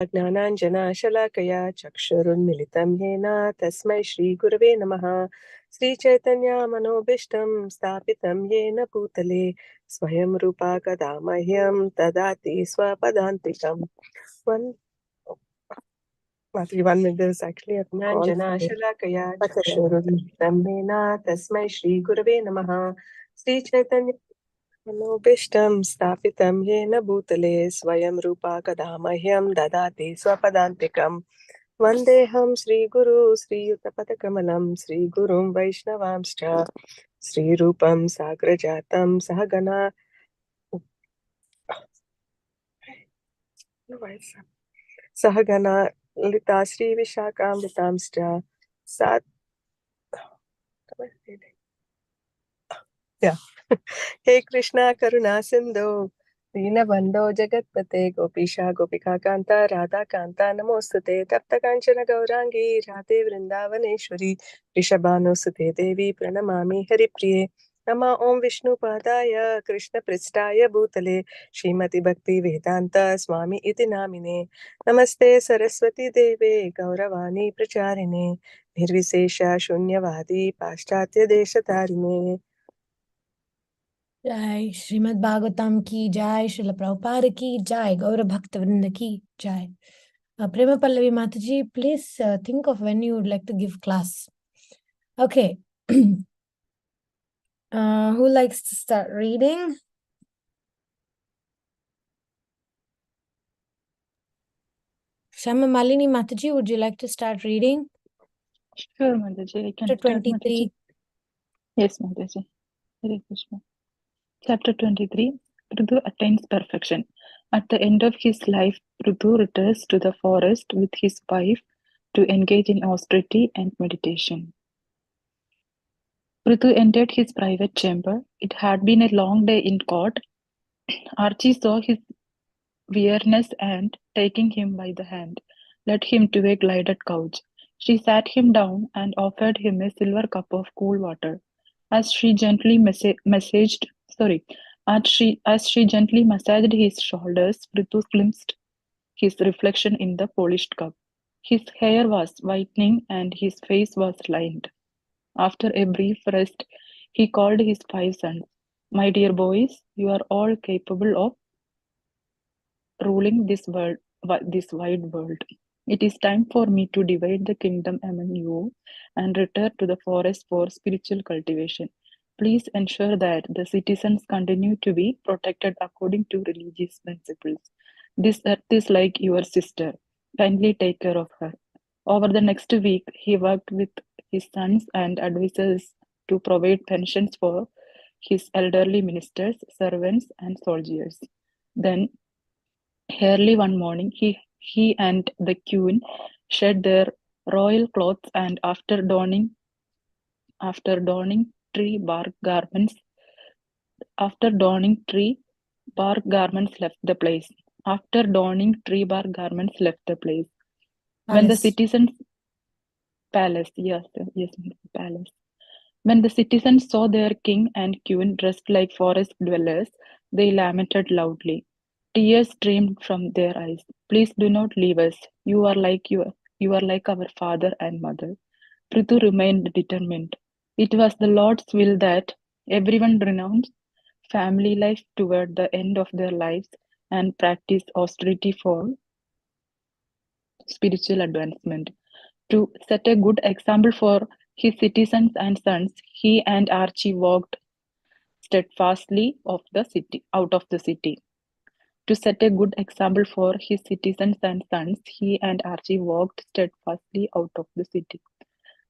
ज्ञानाञ्जनशलाकया चक्षुरुन्मिलितं येन तस्मै श्रीगुरवे नमः। श्रीचैतन्यमनोभीष्टं स्थापितं येन भूतले स्वयं रूपा कदा मह्यं ददाति स्वपदान्तिकम्. One minute, there's actually a call for Shalakaya Chakshurunmitam Mena Tasmai Shri Gurave Namaha. Sri Chaitanya Manobishtam Stapitam Yena Bhutale Swayam Rupa Kadamahyam Dadati Swapadantikam. Vandeham Sri Guru Sri Yutapatakamanam Sri Gurum Vaishnavamscha Sri Rupam Sagrajatam Sahagana Sahagana Lita Sri Vishakam Litamscha Sat. Yeah. Hey Krishna Karuna Sindhu Deenabandho Jagatpate Gopisha Gopika Kanta Radha Kanta Namostute Tapta Kanchana Gaurangi Radhe Vrindavaneshwari Rishabhanusute Devi Pranamami Haripriye Nama Om Vishnu Padaya Krishna Pristaya Bhutale Srimati Bhakti Vedanta Swami Iti Namine Namaste Saraswati Deve Gauravani Pracharine Nirvisesha Shunyavadi Paschatya Deshatarine. Jai Srimad Bhagavatam ki Jai, Srila Prabhupada ki Jai, Gaura Bhakta Vrinda ki Jai. Prema Pallavi Mataji, please think of when you would like to give class. Okay. Who likes to start reading? Shama Malini Mataji, would you like to start reading? Sure, Mataji, I can Chapter start, 23. Mataji. Yes, Mataji. Hare Krishna. Chapter 23, Prthu attains perfection. At the end of his life, Prthu returns to the forest with his wife to engage in austerity and meditation. Prthu entered his private chamber. It had been a long day in court. Archi saw his weariness and, taking him by the hand, led him to a gilded couch. She sat him down and offered him a silver cup of cool water. As she gently massaged his shoulders, Prthu glimpsed his reflection in the polished cup. His hair was whitening and his face was lined. After a brief rest, he called his 5 sons. My dear boys, you are all capable of ruling this wide world. It is time for me to divide the kingdom among you and return to the forest for spiritual cultivation. Please ensure that the citizens continue to be protected according to religious principles. This earth is like your sister. Kindly take care of her. Over the next week, he worked with his sons and advisors to provide pensions for his elderly ministers, servants, and soldiers. Then, early one morning, he and the queen shed their royal clothes and after donning tree bark garments left the place. When the citizens palace When the citizens saw their king and queen dressed like forest dwellers, they lamented loudly. Tears streamed from their eyes. Please do not leave us. You are like our father and mother. Prthu remained determined. It was the Lord's will that everyone renounce family life toward the end of their lives and practice austerity for spiritual advancement. To set a good example for his citizens and sons, he and Archi walked steadfastly out of the city. To set a good example for his citizens and sons, he and Archie walked steadfastly out of the city.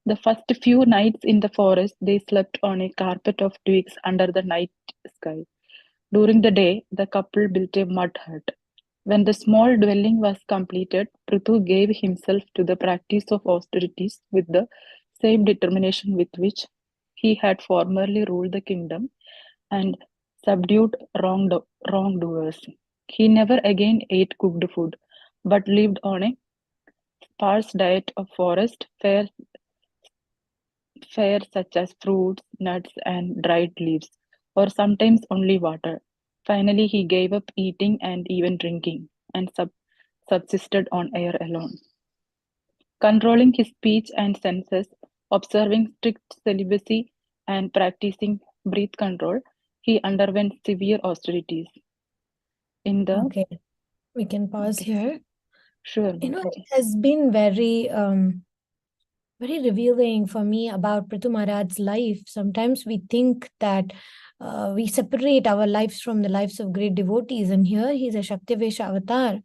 The first few nights in the forest, they slept on a carpet of twigs under the night sky. During the day, the couple built a mud hut. When the small dwelling was completed, Prthu gave himself to the practice of austerities with the same determination with which he had formerly ruled the kingdom and subdued wrongdoers. He never again ate cooked food, but lived on a sparse diet of forest fare such as fruits, nuts, and dried leaves, or sometimes only water. Finally, he gave up eating and even drinking, and subsisted on air alone. Controlling his speech and senses, observing strict celibacy, and practicing breath control, he underwent severe austerities. In the Okay, we can pause here. Sure, You know, Mataji. it has been very very revealing for me about Prthu Maharaj's life. Sometimes we think that we separate our lives from the lives of great devotees, and here he's a Shaktavesha avatar.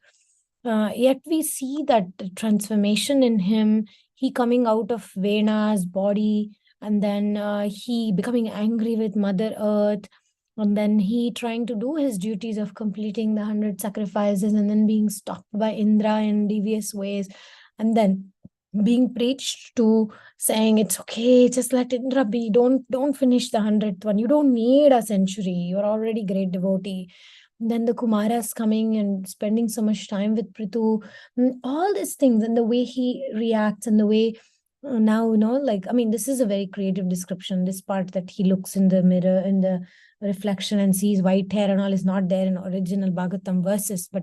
Yet we see that the transformation in him, he coming out of Vena's body, and then he becoming angry with Mother Earth, and then he trying to do his duties of completing the 100 sacrifices, and then being stopped by Indra in devious ways, and then being preached to, saying it's okay, just let Indra be, don't finish the 100th one, you don't need a century, you're already great devotee. Then the Kumaras coming and spending so much time with Prthu, all these things, and the way he reacts, and the way now, like, I mean, this is a very creative description, this part that he looks in the mirror, in the reflection, and sees white hair and all is not there in original Bhagavatam verses, but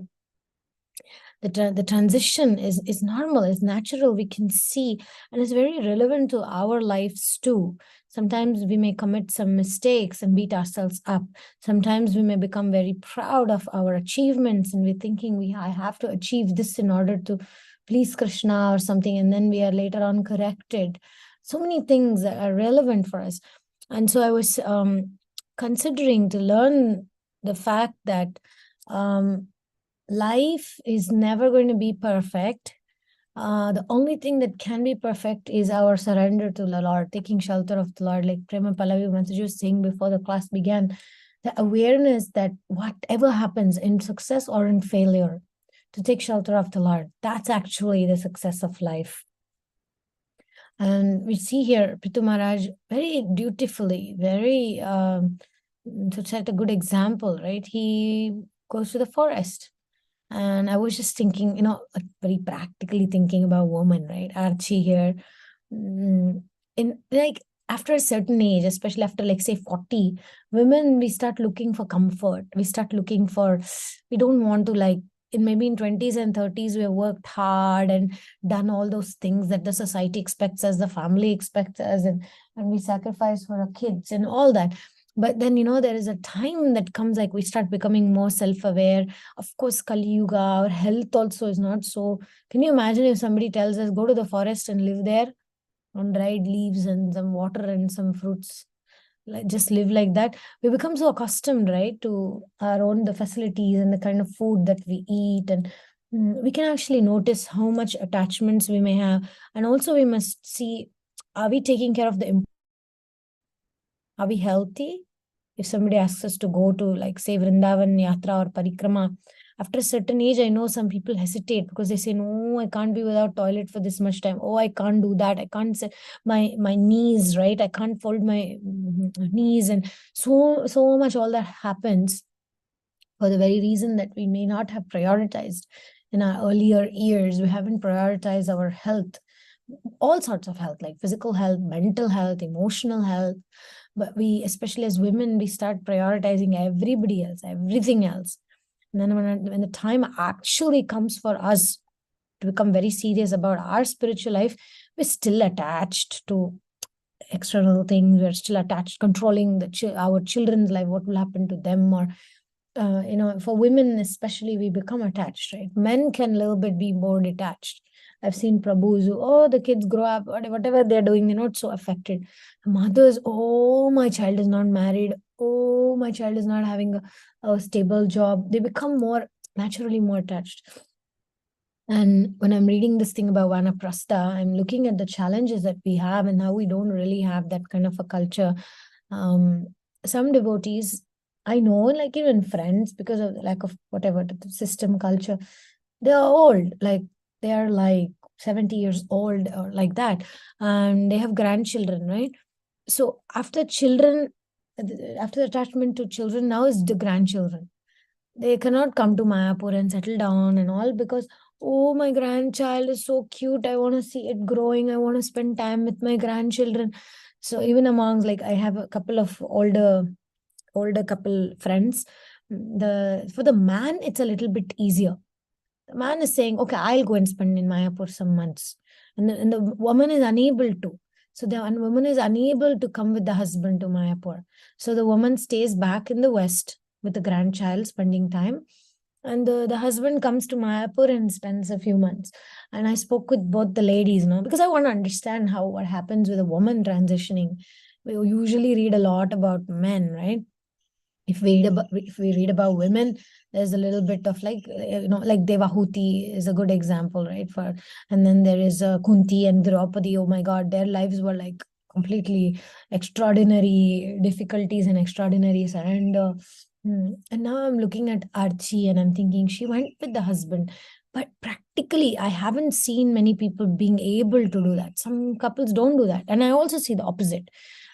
the transition is normal, is natural, we can see, and it's very relevant to our lives too. Sometimes we may commit some mistakes and beat ourselves up. Sometimes we may become very proud of our achievements, and we're thinking I have to achieve this in order to please Krishna or something, and then we are later on corrected. So many things that are relevant for us. And so I was considering to learn the fact that life is never going to be perfect. The only thing that can be perfect is our surrender to the Lord, taking shelter of the Lord, like Prema Pallavi Mataji was saying before the class began, the awareness that whatever happens in success or in failure, to take shelter of the Lord, that's actually the success of life. And we see here Prthu Maharaj very dutifully, very to set a good example, right? He goes to the forest. And I was just thinking, like very practically thinking about women, right? Archi here. In like after a certain age, especially after like say 40, women, we start looking for comfort. We start looking for, we don't want to like, maybe in 20s and 30s, we have worked hard and done all those things that the society expects us, the family expects us, and we sacrifice for our kids and all that. But then, there is a time that comes, like we start becoming more self-aware. Of course, Kali Yuga, our health also is not so. Can you imagine if somebody tells us, go to the forest and live there on dried leaves and some water and some fruits? Like, just live like that. We become so accustomed, right, to our own, the facilities and the kind of food that we eat. And we can actually notice how much attachments we may have. And also we must see, are we taking care of are we healthy? If somebody asks us to go to, like, say, Vrindavan Yatra or Parikrama, after a certain age, I know some people hesitate because they say, no, I can't be without toilet for this much time. Oh, I can't do that. I can't say my knees, right? I can't fold my knees. And so much all that happens for the very reason that we may not have prioritized in our earlier years. We haven't prioritized our health, all sorts of health, like physical health, mental health, emotional health. But we, especially as women, we start prioritizing everybody else, everything else. And then when the time actually comes for us to become very serious about our spiritual life, we're still attached to external things. We're still attached, controlling our children's life, what will happen to them. Or for women especially, we become attached, right? Men can a little bit be more detached. I've seen Prabhus who, the kids grow up, whatever they're doing, they're not so affected. Mothers, my child is not married. Oh, my child is not having a stable job. They become naturally more attached. And when I'm reading this thing about Vanaprasta, I'm looking at the challenges that we have and how we don't really have that kind of a culture. Some devotees, I know, like even friends, because of the lack of whatever, the system culture, they are old, like they are like 70 years old or like that. And they have grandchildren, right? So after the attachment to children, now is the grandchildren. They cannot come to Mayapur and settle down and all because, oh, my grandchild is so cute. I want to see it growing. I want to spend time with my grandchildren. So even amongst, like, I have a couple of older couple friends. For the man, it's a little bit easier. The man is saying, okay, I'll go and spend in Mayapur some months. And the woman is unable to. So the woman is unable to come with the husband to Mayapur. So the woman stays back in the West with the grandchild, spending time. And the husband comes to Mayapur and spends a few months. And I spoke with both the ladies, because I want to understand what happens with a woman transitioning. We usually read a lot about men, right? If we read about women, there's a little bit of like Devahuti is a good example, right? And then there is Kunti and Draupadi. Oh my God, their lives were like completely extraordinary difficulties and extraordinaries. And now I'm looking at Archi and I'm thinking she went with the husband. But practically, I haven't seen many people being able to do that. Some couples don't do that. And I also see the opposite.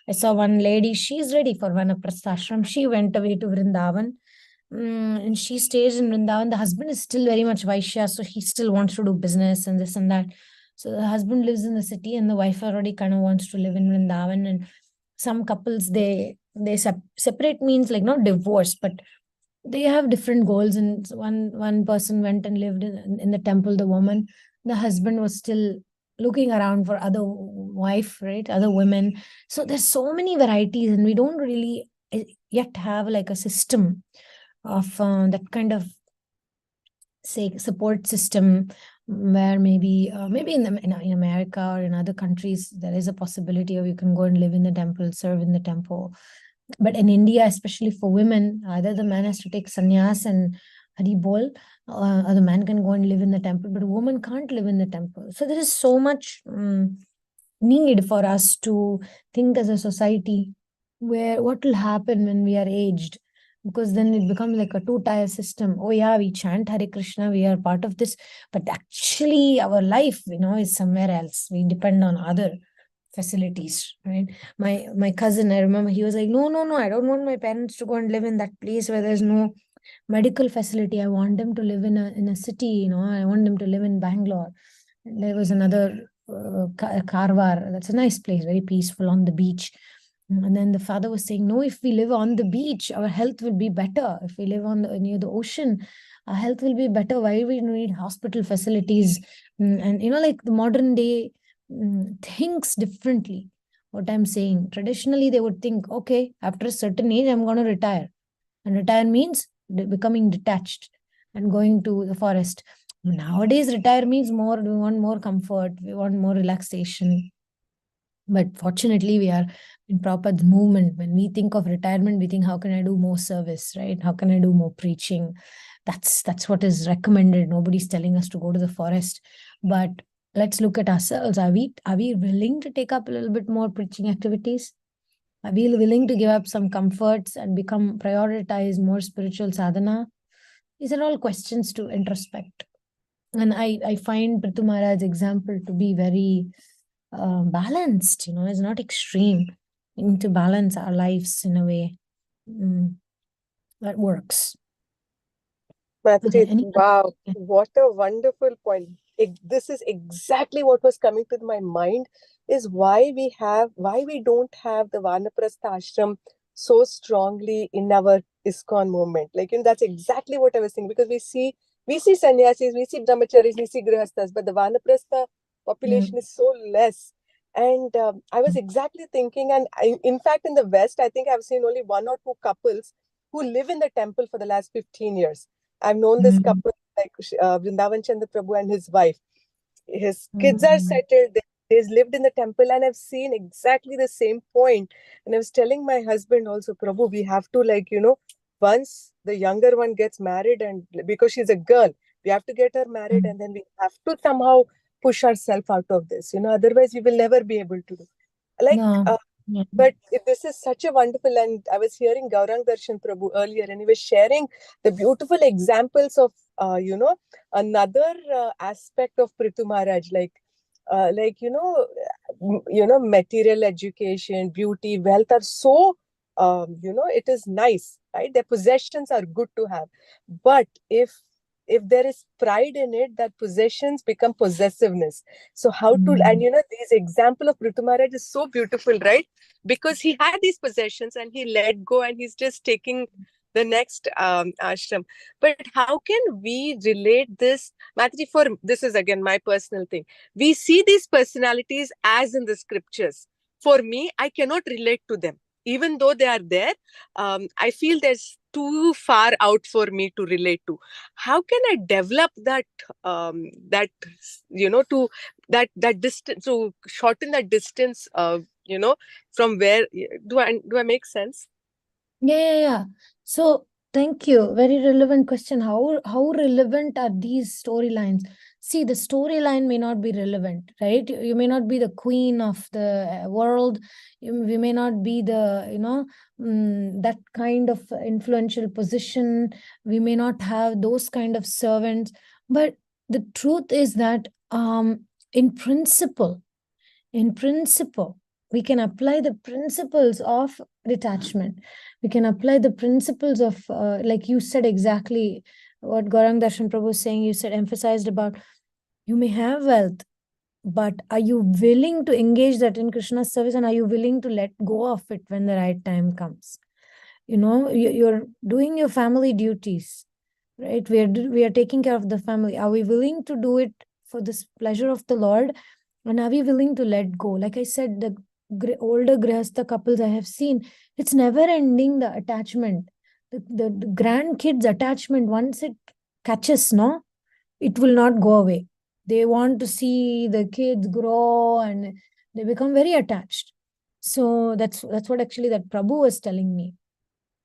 I saw one lady, she's ready for Vanaprasta Asram. She went away to Vrindavan. And she stays in Vrindavan. The husband is still very much Vaishya, so he still wants to do business and this and that. So the husband lives in the city and the wife already kind of wants to live in Vrindavan. And some couples, they separate means like not divorce, but they have different goals. And one person went and lived in the temple, the woman. The husband was still looking around for other wife, right? Other women. So there's so many varieties, and we don't really yet have like a system of that kind of support system where maybe in America or in other countries there is a possibility of you can go and live in the temple, serve in the temple. But in India, especially for women, either the man has to take sannyas and Hari Bol, or the man can go and live in the temple, but a woman can't live in the temple. So there is so much need for us to think as a society where what will happen when we are aged, because then it becomes like a two-tier system. Oh yeah, we chant Hare Krishna, we are part of this, but actually our life, is somewhere else. We depend on other facilities, right? My cousin, I remember, he was like, no, I don't want my parents to go and live in that place where there's no medical facility. I want them to live in a city, I want them to live in Bangalore. And there was another Karwar. That's a nice place, very peaceful on the beach. And then the father was saying, no, if we live on the beach, our health will be better. If we live near the ocean, our health will be better. Why we need hospital facilities? And like the modern day thinks differently. What I'm saying, traditionally they would think, okay, after a certain age, I'm going to retire. And retire means becoming detached and going to the forest. Nowadays, retire means we want more comfort, we want more relaxation. But fortunately, we are in proper movement. When we think of retirement, we think, how can I do more service, right? How can I do more preaching? That's what is recommended. Nobody's telling us to go to the forest. But let's look at ourselves. Are we willing to take up a little bit more preaching activities? Are we willing to give up some comforts and prioritize more spiritual sadhana? These are all questions to introspect. And I find Prthu Maharaj's example to be very balanced, it's not extreme. We need to balance our lives in a way that works. Mataji, wow, what a wonderful point. This is exactly what was coming to my mind, is why we don't have the Vanaprasta Ashram so strongly in our ISKCON movement. That's exactly what I was thinking, because we see sannyasis, we see brahmacharis, we see grihasthas, but the Vanaprasta population is so less. And I was exactly thinking, and in fact, in the West, I think I've seen only one or two couples who live in the temple for the last 15 years. I've known this couple, like Vrindavan Chandra Prabhu and his wife. His kids are settled. They've lived in the temple, and I've seen exactly the same point. And I was telling my husband also, Prabhu, we have to, once the younger one gets married, and because she's a girl, we have to get her married, and then we have to somehow push ourselves out of this. Otherwise we will never be able to do. But this is such a wonderful, and I was hearing Gaurang Darshan Prabhu earlier, and he was sharing the beautiful examples of, another aspect of Prthu Maharaj, material education, beauty, wealth are so, it is nice, right? Their possessions are good to have. But if there is pride in it, that possessions become possessiveness. So how to, and this example of Prthu Maharaj is so beautiful, right? Because he had these possessions and he let go, and he's just taking the next ashram. But how can we relate this, Mataji? For this is again my personal thing. We see these personalities as in the scriptures. For me, I cannot relate to them, even though they are there. I feel there's too far out for me to relate to. How can I develop that to that distance, to shorten that distance, from where do I make sense? Yeah. So thank you. Very relevant question. How relevant are these storylines? See, the storyline may not be relevant, right? You may not be the queen of the world. We may not be the, that kind of influential position. We may not have those kind of servants. But the truth is that in principle, we can apply the principles of detachment. We can apply the principles of, like you said exactly what Gaurang Darshan Prabhu was saying. You said, emphasized about, you may have wealth, but are you willing to engage that in Krishna's service, and are you willing to let go of it when the right time comes? You're doing your family duties, right? We are taking care of the family. Are we willing to do it for this pleasure of the Lord? And are we willing to let go? Like I said, the older grihastha couples I have seen, it's never ending, the attachment. The grandkids attachment, once it catches, no, it will not go away. They want to see the kids grow and they become very attached. So that's what actually that Prabhu was telling me.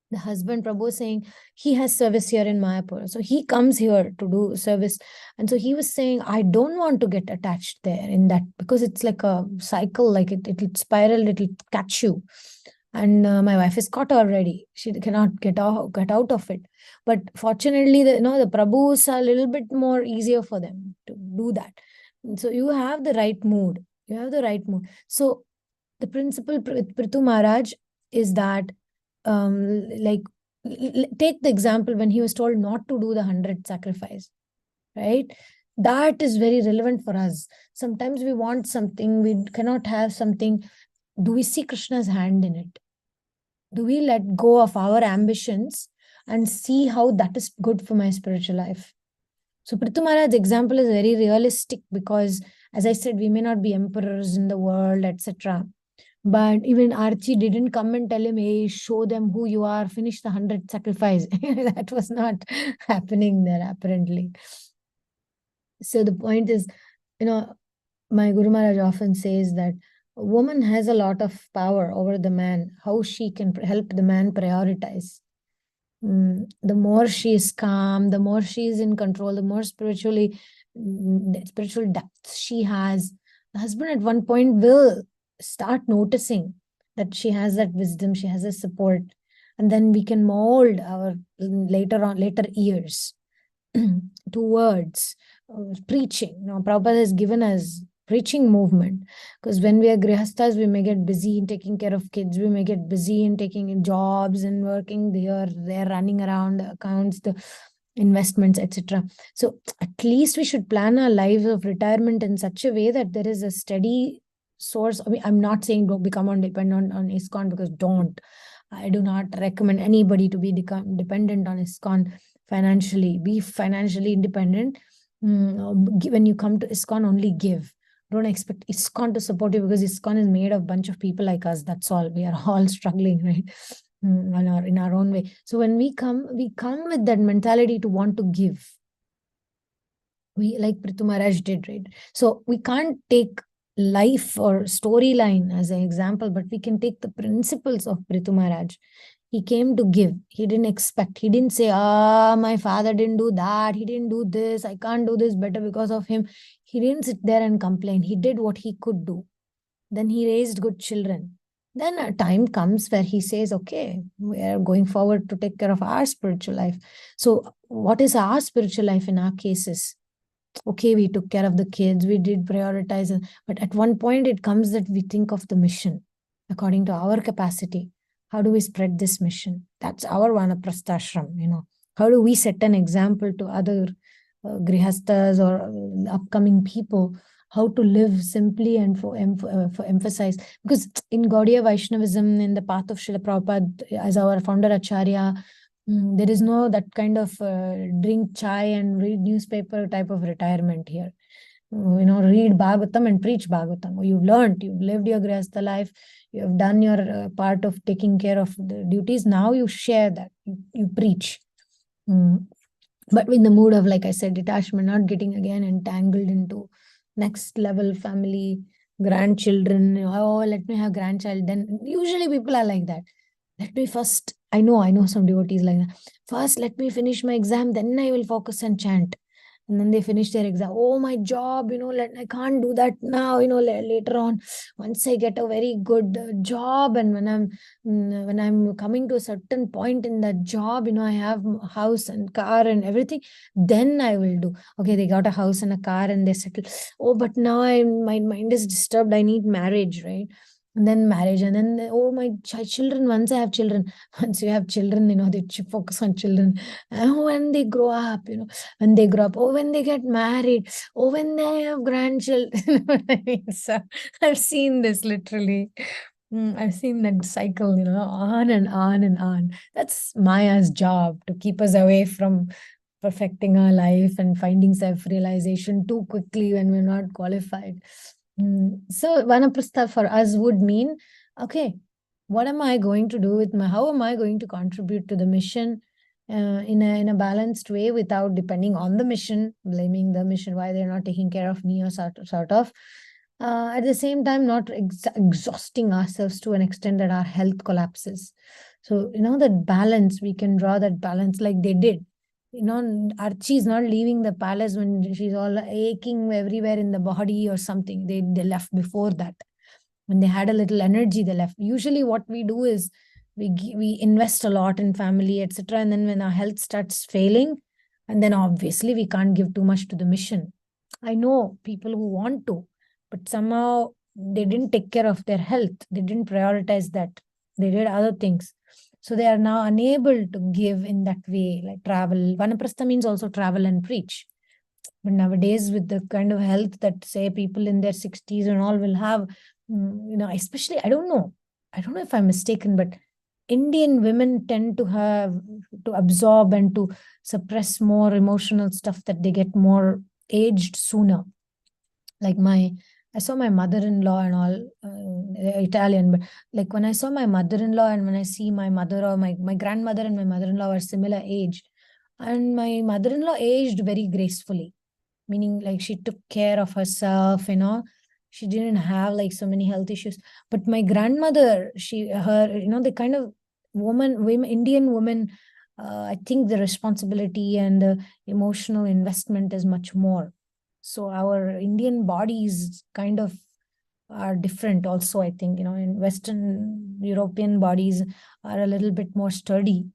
The husband Prabhu was saying he has service here in Mayapur. So he comes here to do service. And so he was saying, I don't want to get attached there in that, because it's like a cycle, like it'll spiral, it'll catch you. And my wife is caught already. She cannot get out of it. But fortunately, the Prabhus are a little bit more easier for them to do that. And so you have the right mood. So the principle with Prthu Maharaj is that, like, take the example when he was told not to do the 100 sacrifice, right? That is very relevant for us. Sometimes we want something, we cannot have something. Do we see Krishna's hand in it? Do we let go of our ambitions and see how that is good for my spiritual life? So Prthu Maharaj's example is very realistic, because, as I said, we may not be emperors in the world, etc. But even Archi didn't come and tell him, hey, show them who you are, finish the 100 sacrifice. That was not happening there, apparently. So the point is, my Guru Maharaj often says that a woman has a lot of power over the man, how she can help the man prioritize. The more she is calm, the more she is in control, the more spiritual depth she has, the husband at one point will start noticing that she has that wisdom, she has a support, and then we can mold our later years towards preaching. Prabhupada has given us preaching movement, because when we are grihasthas, we may get busy in taking care of kids, we may get busy in taking in jobs and working they're running around the accounts, the investments, etc. So at least we should plan our lives of retirement in such a way that there is a steady source. I mean, I'm not saying don't become dependent on ISKCON, because don't. I do not recommend anybody to be dependent on ISKCON financially. Be financially independent. When you come to ISKCON, only give. Don't expect ISKCON to support you, because ISKCON is made of a bunch of people like us. That's all. We are all struggling, right? In our own way. So when we come with that mentality to want to give. We, like Prthu Maharaj did, right? So we can't take life or storyline as an example, but we can take the principles of Prthu Maharaj. He came to give. He didn't expect. He didn't say, my father didn't do that. He didn't do this. I can't do this better because of him. He didn't sit there and complain. He did what he could do. Then he raised good children. Then a time comes where he says, okay, we are going forward to take care of our spiritual life. So what is our spiritual life in our cases? Okay, we took care of the kids, we did prioritize, but at one point it comes that we think of the mission according to our capacity. How do we spread this mission? That's our Vanaprasta Asram, How do we set an example to other grihasthas or upcoming people, how to live simply and for emphasize? Because in Gaudiya Vaishnavism, in the path of Srila Prabhupada, as our founder Acharya, There is no that kind of drink chai and read newspaper type of retirement here. Read Bhagavatam and preach Bhagavatam. You've learned, you've lived your Grihastha life, you have done your part of taking care of the duties. Now you share that, you preach. But in the mood of, like I said, detachment, not getting again entangled into next level family, grandchildren. Oh, let me have grandchild. Then usually people are like that. Let me first, I know some devotees like that. First, let me finish my exam, then I will focus and chant. And then they finish their exam. Oh, my job, I can't do that now, later on. Once I get a very good job, and when I'm coming to a certain point in that job, I have a house and car and everything, then I will do. Okay, they got a house and a car and they settle. Oh, but now my mind is disturbed. I need marriage, right? And then marriage, and then my children. Once I have children, once you have children, they focus on children. When they grow up, when they grow up, when they get married, when they have grandchildren. I mean, so I've seen this literally. I've seen that cycle, on and on and on. That's Maya's job, to keep us away from perfecting our life and finding self-realization too quickly when we're not qualified. So Vanaprastha for us would mean, okay, what am I going to do with how am I going to contribute to the mission in a balanced way, without depending on the mission, blaming the mission why they're not taking care of me, or sort of. At the same time, not exhausting ourselves to an extent that our health collapses. So, that balance, we can draw that balance like they did. Archi is not leaving the palace when she's all aching everywhere in the body or something. They left before that. When they had a little energy, they left. Usually what we do is we invest a lot in family, etc. And then when our health starts failing, and then obviously we can't give too much to the mission. I know people who want to, but somehow they didn't take care of their health. They didn't prioritize that. They did other things. So they are now unable to give in that way, like travel. Vanaprastha means also travel and preach. But nowadays, with the kind of health that, say, people in their 60s and all will have, especially, I don't know if I'm mistaken, but Indian women tend to absorb and to suppress more emotional stuff, that they get more aged sooner. Like I saw my mother-in-law and all, Italian, but like when I saw my mother-in-law and when I see my mother, or my grandmother and my mother-in-law are similar age, and my mother-in-law aged very gracefully, meaning like she took care of herself, she didn't have like so many health issues. But my grandmother, the kind of women, Indian women, I think the responsibility and the emotional investment is much more. So our Indian bodies kind of are different also, I think. In Western European bodies are a little bit more sturdy,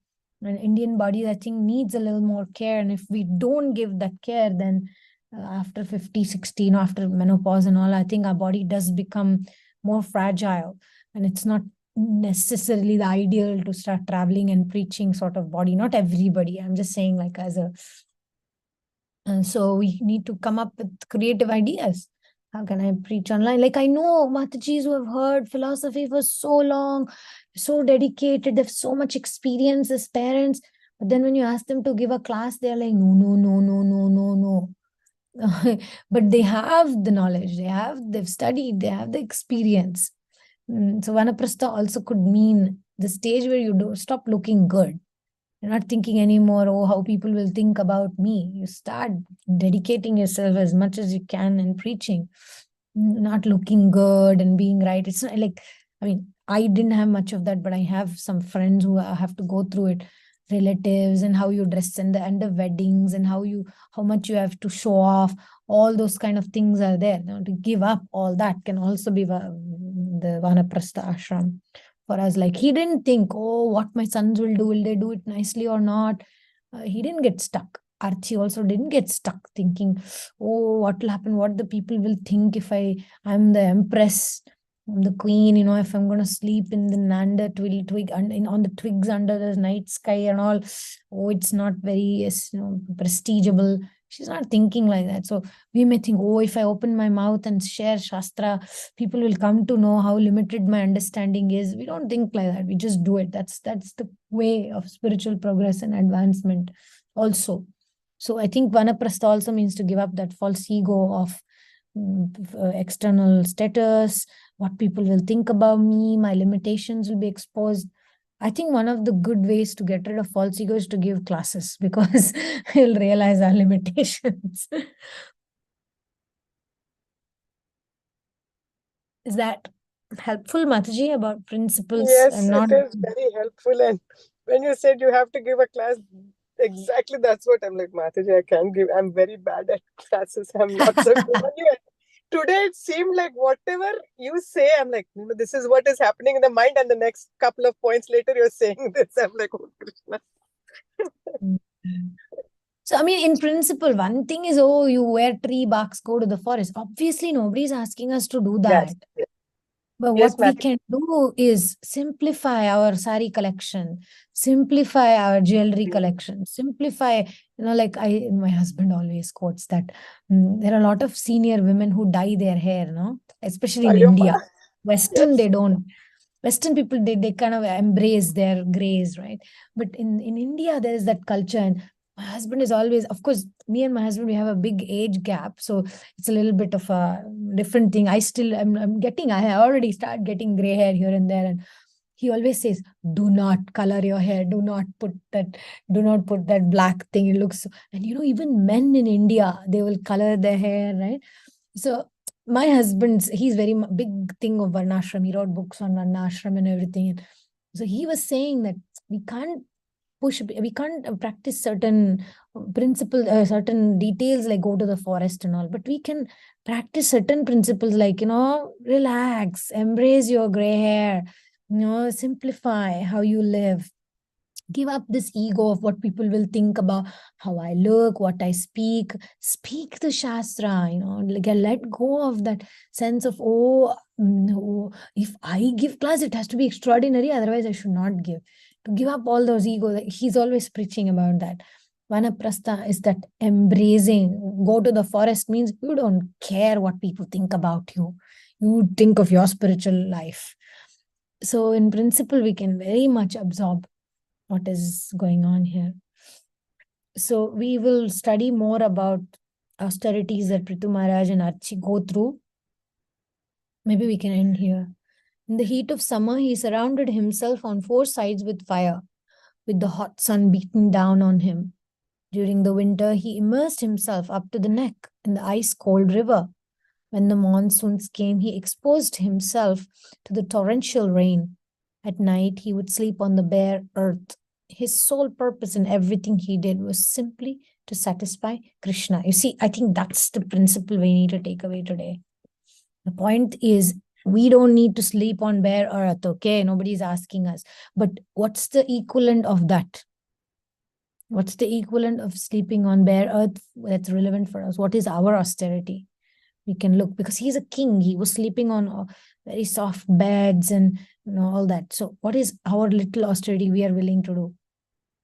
and Indian bodies, I think, needs a little more care. And if we don't give that care, then after 50, 60, after menopause and all, I think our body does become more fragile, and it's not necessarily the ideal to start traveling and preaching sort of body. Not everybody, I'm just saying, like, as a so we need to come up with creative ideas. How can I preach online? Like, I know Matajis who have heard philosophy for so long, so dedicated, they have so much experience as parents. But then when you ask them to give a class, they're like, no, no, no, no, no, no, no. But they have the knowledge, they've studied, they have the experience. So Vanaprastha also could mean the stage where you do stop looking good. You're not thinking anymore, oh, how people will think about me. You start dedicating yourself as much as you can in preaching, not looking good and being right. It's not like, I mean, I didn't have much of that, but I have some friends who have to go through it. Relatives, and how you dress in the end of weddings, and how much you have to show off. All those kind of things are there. To give up all that can also be the Vanaprasta Ashram. For us, like, he didn't think, oh, what my sons will do, will they do it nicely or not? He didn't get stuck. Archi also didn't get stuck thinking, oh, what will happen, what the people will think if I'm the empress, I'm the queen, if I'm going to sleep in the under twig on the twigs under the night sky and all. Oh, it's not very prestigiable. She's not thinking like that. So we may think, oh, if I open my mouth and share Shastra, people will come to know how limited my understanding is. We don't think like that. We just do it. That's the way of spiritual progress and advancement also. So I think Vanaprastha also means to give up that false ego of external status, what people will think about me, my limitations will be exposed. I think one of the good ways to get rid of false ego is to give classes, because we'll realize our limitations. Is that helpful, Mataji, about principles? Yes, I'm not. it is very helpful. And when you said you have to give a class, exactly that's what I'm like, Mataji, I can't give. I'm very bad at classes. I'm not so good. Today it seemed like whatever you say, I'm like, this is what is happening in the mind, and the next couple of points later you're saying this. I'm like, oh Krishna. So, I mean, in principle, one thing is, oh, you wear tree barks, go to the forest. Obviously, nobody's asking us to do that. Yes. But Yes, what we madam. can do is simplify our sari collection, simplify our jewelry collection, simplify, like my husband always quotes that there are a lot of senior women who dye their hair, especially in India. Western, Yes. they don't. Western people, they kind of embrace their grays, right? But in India, there is that culture. And my husband is always, of course, me and my husband, we have a big age gap. So it's a little bit of a different thing. I already start getting gray hair here and there. And he always says, do not color your hair. Do not put that black thing. It looks, and even men in India, they will color their hair, right? So my husband's, he's very big thing of Varnashram. He wrote books on Varnashram and everything. And so he was saying that we can't practice certain principles, certain details, like go to the forest and all, but we can practice certain principles like, relax, embrace your gray hair, simplify how you live. Give up this ego of what people will think about how I look, what I speak. Speak the Shastra, like let go of that sense of, no, if I give class, it has to be extraordinary, otherwise I should not give. To give up all those ego, he's always preaching about that. Vanaprastha is that embracing. Go to the forest means you don't care what people think about you. You think of your spiritual life. So in principle, we can very much absorb what is going on here. So we will study more about austerities that Prthu Maharaj and Archi go through. Maybe we can end here. In the heat of summer, he surrounded himself on 4 sides with fire, with the hot sun beating down on him. During the winter, he immersed himself up to the neck in the ice-cold river. When the monsoons came, he exposed himself to the torrential rain. At night, he would sleep on the bare earth. His sole purpose in everything he did was simply to satisfy Krishna. You see, I think that's the principle we need to take away today. The point is, we don't need to sleep on bare earth, okay? Nobody's asking us. But what's the equivalent of that? What's the equivalent of sleeping on bare earth that's relevant for us? What is our austerity? We can look, because he's a king. He was sleeping on very soft beds and all that. So what is our little austerity we are willing to do?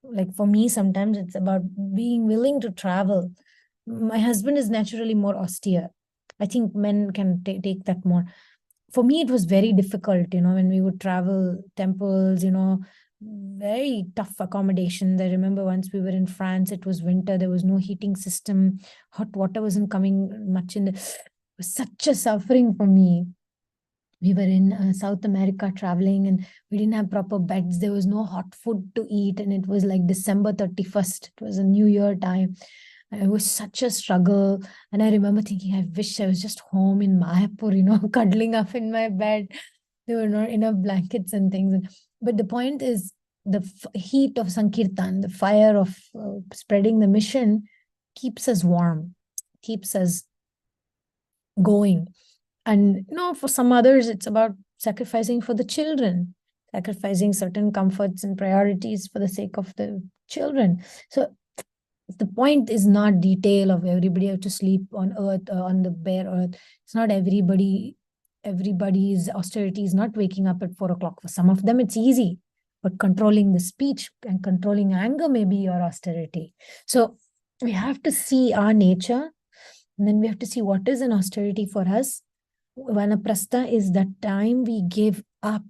Like for me, sometimes it's about being willing to travel. My husband is naturally more austere. I think men can take that more. For me, it was very difficult, when we would travel temples, very tough accommodations. I remember once we were in France, it was winter, there was no heating system, hot water wasn't coming much in. It was such a suffering for me. We were in South America traveling, and we didn't have proper beds. There was no hot food to eat, and it was like December 31st. It was a New Year time. It was such a struggle. And I remember thinking, I wish I was just home in Mayapur, cuddling up in my bed. There were not enough blankets and things. But the point is, the heat of Sankirtan, the fire of spreading the mission, keeps us warm, keeps us going. And for some others, it's about sacrificing for the children, sacrificing certain comforts and priorities for the sake of the children. So the point is not detail of everybody have to sleep on earth, on the bare earth. It's not everybody's austerity is not waking up at 4 o'clock. For some of them, it's easy, but controlling the speech and controlling anger may be your austerity. So we have to see our nature, and then we have to see what is an austerity for us. Vanaprastha is the time we give up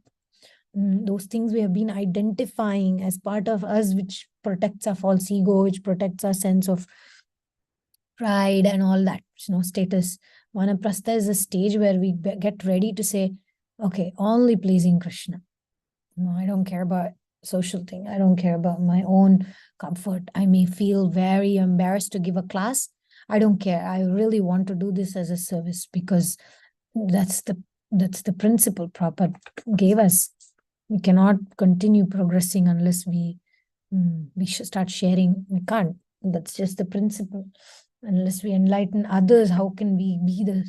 those things we have been identifying as part of us, which protects our false ego, which protects our sense of pride and all that, status. Vanaprastha is a stage where we get ready to say, okay, only pleasing Krishna. No, I don't care about social thing. I don't care about my own comfort. I may feel very embarrassed to give a class. I don't care. I really want to do this as a service because that's the principle Prabhupada gave us. We cannot continue progressing unless we should start sharing. We can't. That's just the principle. Unless we enlighten others, how can we be the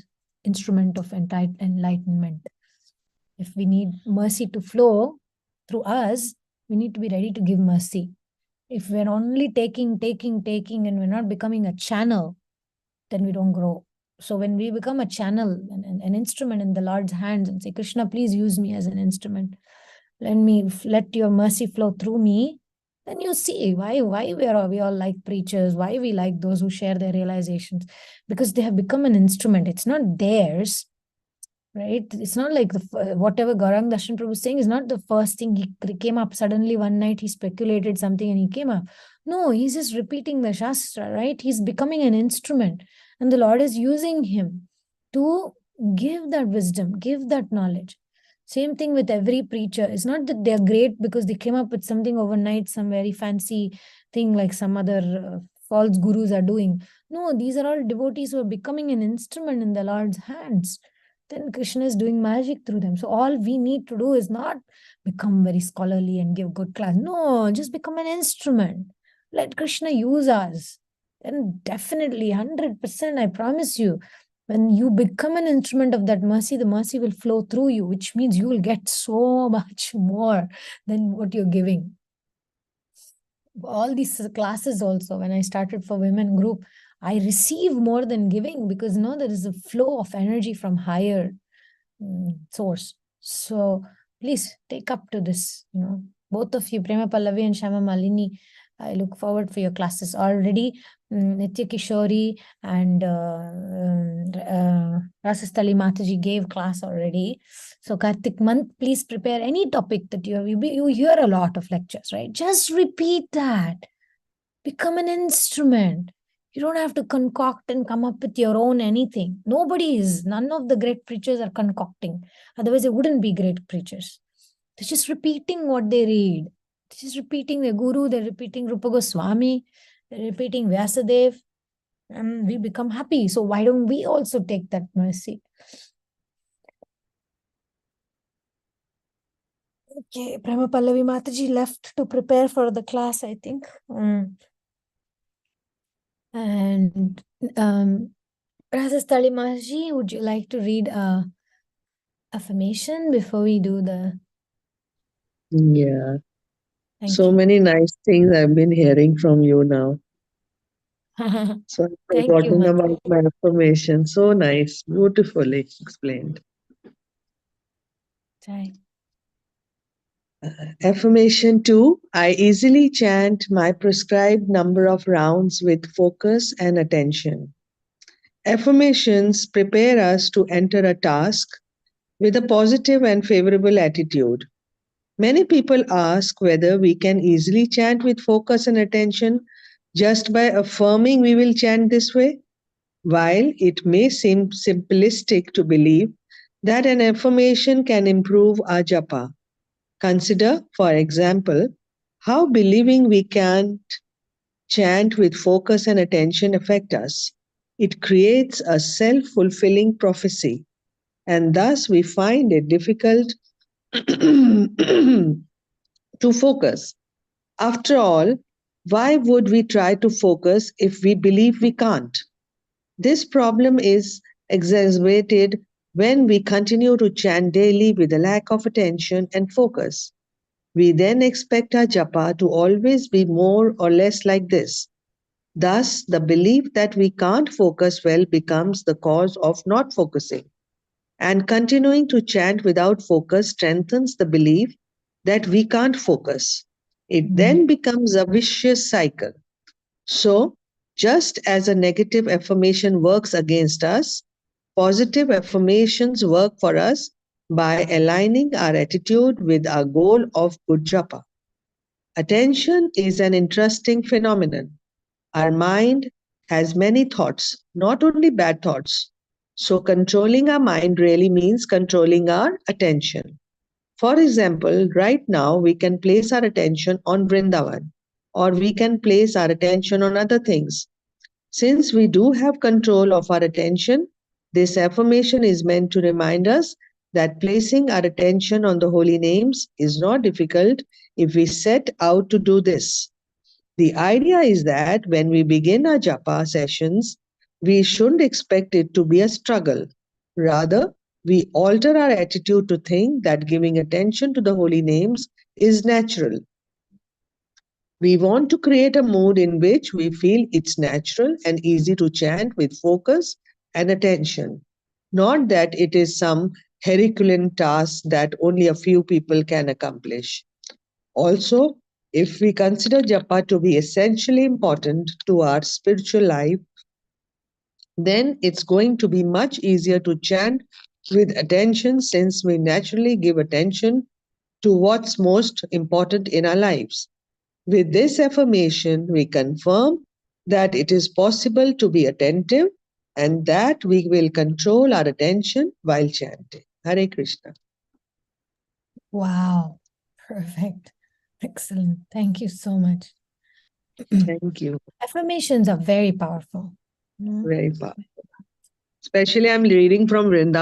instrument of enlightenment? If we need mercy to flow through us, we need to be ready to give mercy. If we're only taking, and we're not becoming a channel, then we don't grow. So when we become a channel, an instrument in the Lord's hands, and say, Krishna, please use me as an instrument. Let your mercy flow through me. Then you see why we all like preachers, why we like those who share their realizations, because they have become an instrument. It's not theirs, right? It's not like whatever Gaurang Darshan Prabhu is saying is not the first thing he came up. Suddenly one night he speculated something and he came up. No, he's just repeating the Shastra, right? He's becoming an instrument, and the Lord is using him to give that wisdom, give that knowledge. Same thing with every preacher. It's not that they're great because they came up with something overnight, some very fancy thing like some other false gurus are doing. No, these are all devotees who are becoming an instrument in the Lord's hands. Then Krishna is doing magic through them. So all we need to do is not become very scholarly and give good class. No, just become an instrument. Let Krishna use us. Then definitely, 100%, I promise you, when you become an instrument of that mercy, the mercy will flow through you, which means you will get so much more than what you're giving. All these classes also, when I started for women group, I receive more than giving because there is a flow of energy from higher source. So please take up to this, both of you, Prema Pallavi and Shama Malini. I look forward for your classes already. Nitya Kishori and Rasastali Mataji gave class already. So Kartik month, please prepare any topic that you hear a lot of lectures, right? Just repeat that. Become an instrument. You don't have to concoct and come up with your own anything. None of the great preachers are concocting. Otherwise, they wouldn't be great preachers. They're just repeating what they read. They're just repeating their guru. They're repeating Rupa Goswami. They're repeating Vyasadeva. And we become happy. So why don't we also take that mercy? Okay, Prema Pallavi Mataji left to prepare for the class, I think. And Rasastali Mataji, would you like to read a affirmation before we do the... Yeah. Thank So you. many nice things I've been hearing from you now. So I've Thank you, forgotten Mataji. about my affirmation. So nice, beautifully explained. Jai. Affirmation 2. I easily chant my prescribed number of rounds with focus and attention. Affirmations prepare us to enter a task with a positive and favorable attitude. Many people ask whether we can easily chant with focus and attention just by affirming we will chant this way. While it may seem simplistic to believe that an affirmation can improve our japa, consider, for example, how believing we can't chant with focus and attention affect us. It creates a self-fulfilling prophecy, and thus we find it difficult to focus. After all, why would we try to focus if we believe we can't? This problem is exacerbated when we continue to chant daily with a lack of attention and focus. We then expect our japa to always be more or less like this. Thus, the belief that we can't focus well becomes the cause of not focusing. And continuing to chant without focus strengthens the belief that we can't focus. It then becomes a vicious cycle. So, Just as a negative affirmation works against us, positive affirmations work for us by aligning our attitude with our goal of good japa. Attention is an interesting phenomenon. Our mind has many thoughts, not only bad thoughts. So controlling our mind really means controlling our attention. For example, right now we can place our attention on Vrindavan, or we can place our attention on other things. Since we do have control of our attention, this affirmation is meant to remind us that placing our attention on the holy names is not difficult if we set out to do this. The idea is that when we begin our japa sessions, we shouldn't expect it to be a struggle. Rather, we alter our attitude to think that giving attention to the holy names is natural. We want to create a mood in which we feel it's natural and easy to chant with focus and attention, not that it is some Herculean task that only a few people can accomplish. Also, if we consider japa to be essentially important to our spiritual life, then it's going to be much easier to chant with attention since we naturally give attention to what's most important in our lives. With this affirmation, we confirm that it is possible to be attentive and that we will control our attention while chanting. Hare Krishna. Wow. Perfect. Excellent. Thank you so much. Thank you. Affirmations are very powerful. Very powerful. Especially I'm reading from Vrindavan.